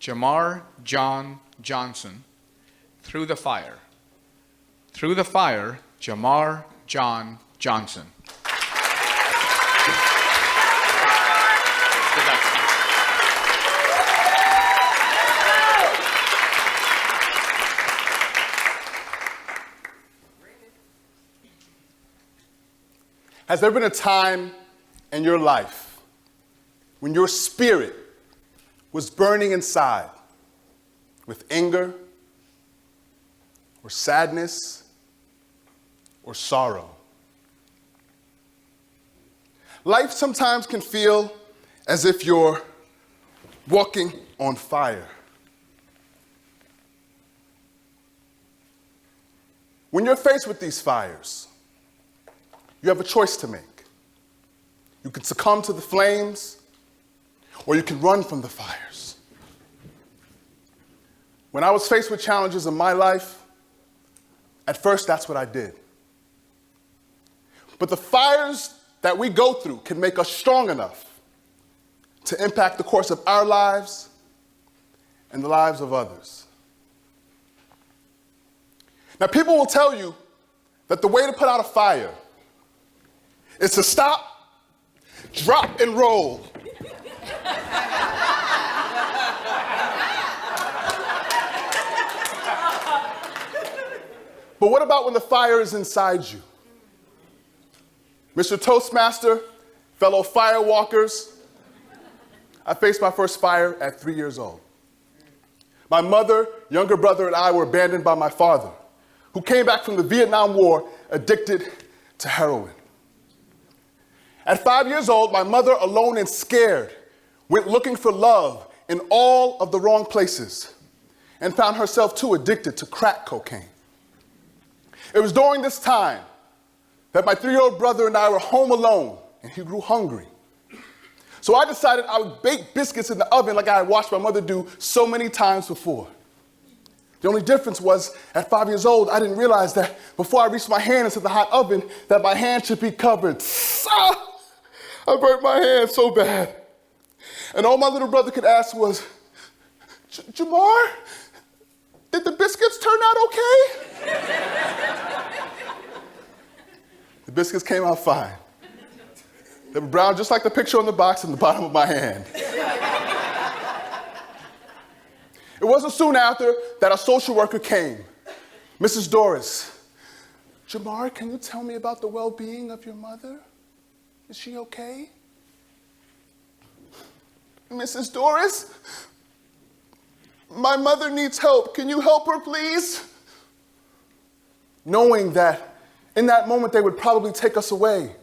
JaMarr John Johnson, through the fire. Through the fire, JaMarr John Johnson. Has there been a time in your life when your spirit was burning inside with anger or sadness or sorrow? Life sometimes can feel as if you're walking on fire. When you're faced with these fires, you have a choice to make. You can succumb to the flames, or you can run from the fires. When I was faced with challenges in my life, at first that's what I did. But the fires that we go through can make us strong enough to impact the course of our lives and the lives of others. Now, people will tell you that the way to put out a fire is to stop, drop, and roll. But what about when the fire is inside you? Mr. Toastmaster, fellow firewalkers, I faced my first fire at 3 years old. My mother, younger brother, and I were abandoned by my father, who came back from the Vietnam War addicted to heroin. At 5 years old, my mother, alone and scared, went looking for love in all of the wrong places and found herself too addicted to crack cocaine. It was during this time that my 3-year-old brother and I were home alone, and he grew hungry. So I decided I would bake biscuits in the oven like I had watched my mother do so many times before. The only difference was, at 5 years old, I didn't realize that before I reached my hand into the hot oven, that my hand should be covered. I burnt my hand so bad. And all my little brother could ask was, JaMarr, did the biscuits turn out okay? The biscuits came out fine. They were brown just like the picture on the box in the bottom of my hand. It wasn't soon after that a social worker came. Mrs. Doris, JaMarr, can you tell me about the well-being of your mother? Is she okay? Mrs. Doris, my mother needs help. Can you help her, please? Knowing that in that moment they would probably take us away.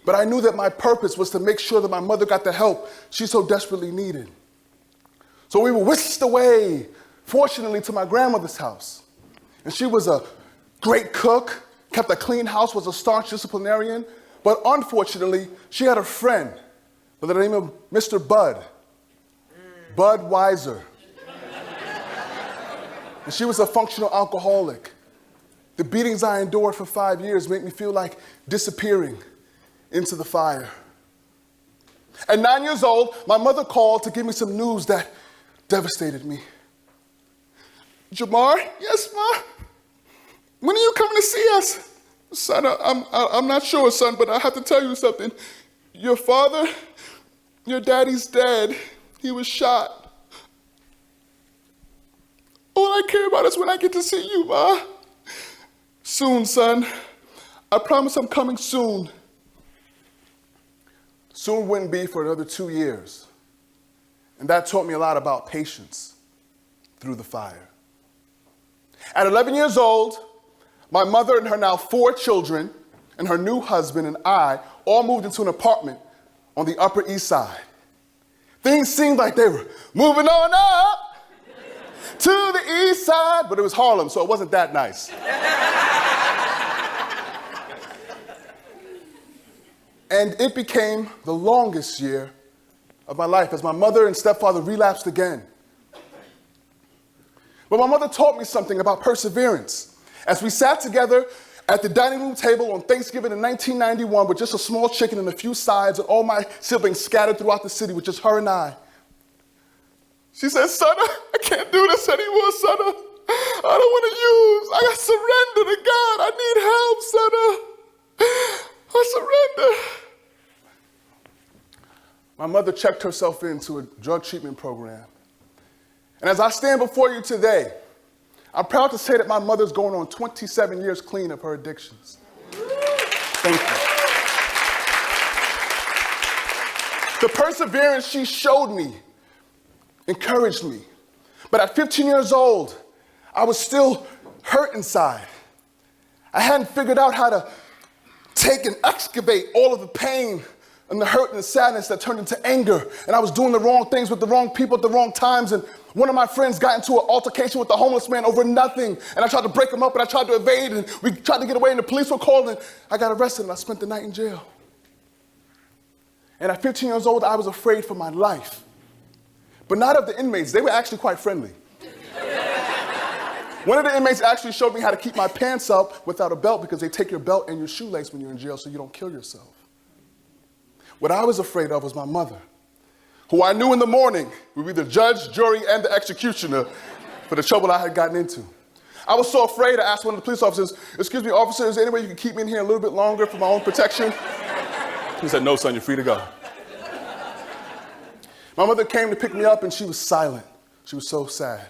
But I knew that my purpose was to make sure that my mother got the help she so desperately needed. So we were whisked away, fortunately, to my grandmother's house. And she was a great cook, kept a clean house, was a staunch disciplinarian. But unfortunately, she had a friend by the name of Mr. Bud Weiser. And she was a functional alcoholic. The beatings I endured for 5 years made me feel like disappearing into the fire. At 9 years old, my mother called to give me some news that devastated me. JaMarr, yes, Ma? When are you coming to see us? Son, I'm not sure, son, but I have to tell you something. Your father, your daddy's dead. He was shot. All I care about is when I get to see you, Ma. Soon, son. I promise I'm coming soon. Soon wouldn't be for another 2 years. And that taught me a lot about patience through the fire. At 11 years old, my mother and her now 4 children and her new husband and I all moved into an apartment on the Upper East Side. Things seemed like they were moving on up to the East Side, but it was Harlem, so it wasn't that nice. And it became the longest year of my life as my mother and stepfather relapsed again. But my mother taught me something about perseverance. As we sat together at the dining room table on Thanksgiving in 1991 with just a small chicken and a few sides and all my siblings scattered throughout the city with just her and I, She said, son, I can't do this anymore, son. I don't want to use. I got surrender to God. I need help, son. I surrender. My mother checked herself into a drug treatment program. And as I stand before you today, I'm proud to say that my mother's going on 27 years clean of her addictions. Thank you. The perseverance she showed me encouraged me. But at 15 years old, I was still hurt inside. I hadn't figured out how to take and excavate all of the pain and the hurt and the sadness that turned into anger. And I was doing the wrong things with the wrong people at the wrong times. And one of my friends got into an altercation with the homeless man over nothing. And I tried to break him up and I tried to evade and we tried to get away and the police were called and I got arrested and I spent the night in jail. And at 15 years old, I was afraid for my life. But not of the inmates. They were actually quite friendly. One of the inmates actually showed me how to keep my pants up without a belt because they take your belt and your shoelace when you're in jail so you don't kill yourself. What I was afraid of was my mother, who I knew in the morning would be the judge, jury, and the executioner for the trouble I had gotten into. I was so afraid I asked one of the police officers, excuse me, officer, is there any way you can keep me in here a little bit longer for my own protection? He said, no, son, you're free to go. My mother came to pick me up and she was silent. She was so sad.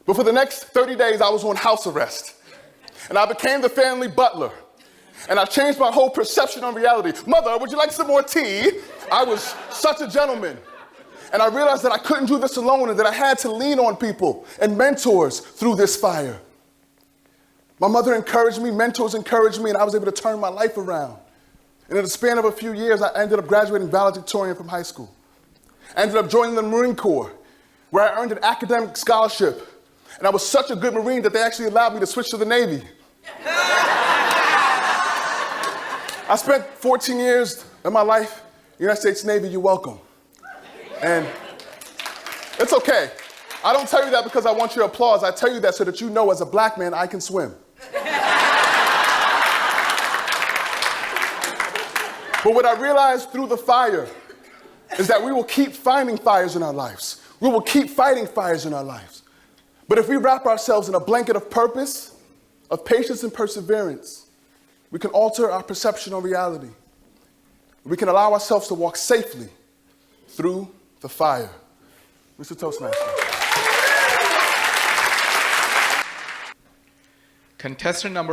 But for the next 30 days, I was on house arrest. And I became the family butler. And I changed my whole perception on reality. Mother, would you like some more tea? I was such a gentleman. And I realized that I couldn't do this alone and that I had to lean on people and mentors through this fire. My mother encouraged me, mentors encouraged me, and I was able to turn my life around. And in the span of a few years, I ended up graduating valedictorian from high school. I ended up joining the Marine Corps, where I earned an academic scholarship. And I was such a good Marine that they actually allowed me to switch to the Navy. I spent 14 years of my life in the United States Navy. You're welcome. And it's okay. I don't tell you that because I want your applause. I tell you that so that you know as a black man, I can swim. But what I realized through the fire is that we will keep finding fires in our lives. We will keep fighting fires in our lives. But if we wrap ourselves in a blanket of purpose, of patience and perseverance, we can alter our perception of reality. We can allow ourselves to walk safely through the fire. Mr. Toastmaster. Contestant number